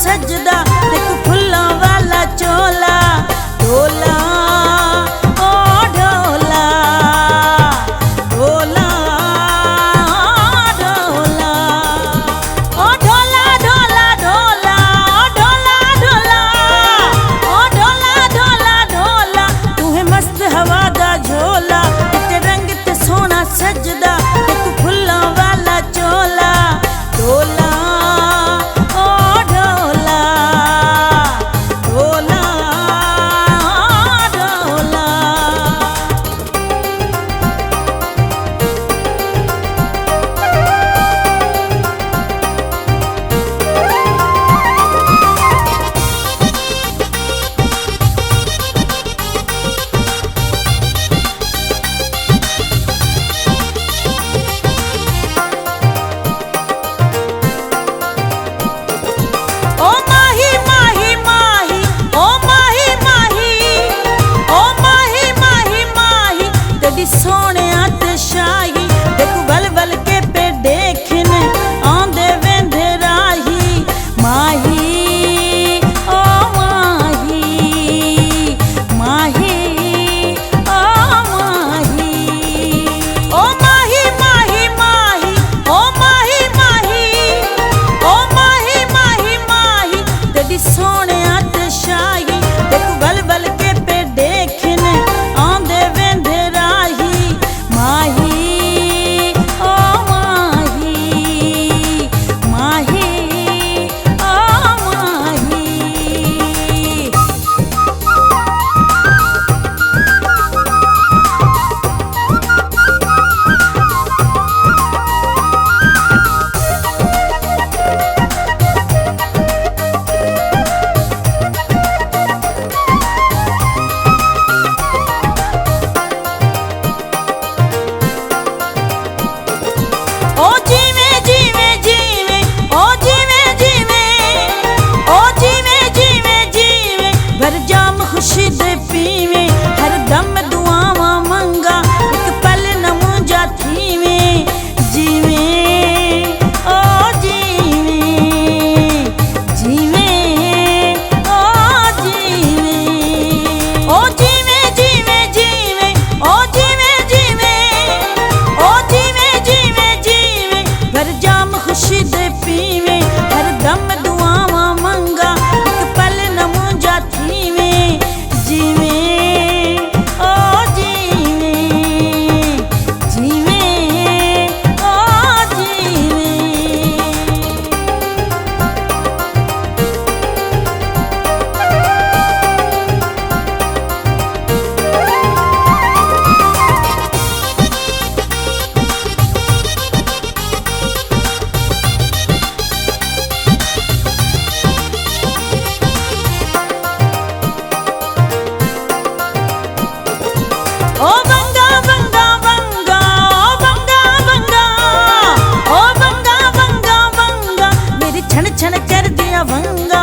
सजदा देख फुल्लां वाला चोला ढोला ओ ढोला ढोला ढोला ओ ढोला ढोला ढोला ओ ढोला ढोला ओ ढोला ढोला ढोला तू है मस्त हवा दा झोला ते रंग ते सोना सजदा देख फुल्लां वाला चोला ढोला सोने ते शाही देख बल बल के पे देखने आंदे वेंदे राही माही ओ माही माही ओ माही ओ माही माही माही ओ माही माही ओ माही माही माही तेरी सोने ते शाही देख बल बल के पे देखने आंदे वेंदे खुशी दे पीवे हर दम दुआवा मंगा एक पल न मुंजा थीवे जीवे ओ जीवे जीवे ओ जीवे ओ जीवे जीवे जीवे ओ जीवे जीवे ओ जीवे जीवे जीवे भर जाम खुशी दे पीवे हर दम दुआवा मंगा एक पल न मुंजा थीवे जीवे ओ जीवे जीवे ओ जीवे ओ बंगा बंगा बंगा ओ बंगा बंगा ओ बंगा बंगा बंगा मेरी छन छन कर दिया बंगा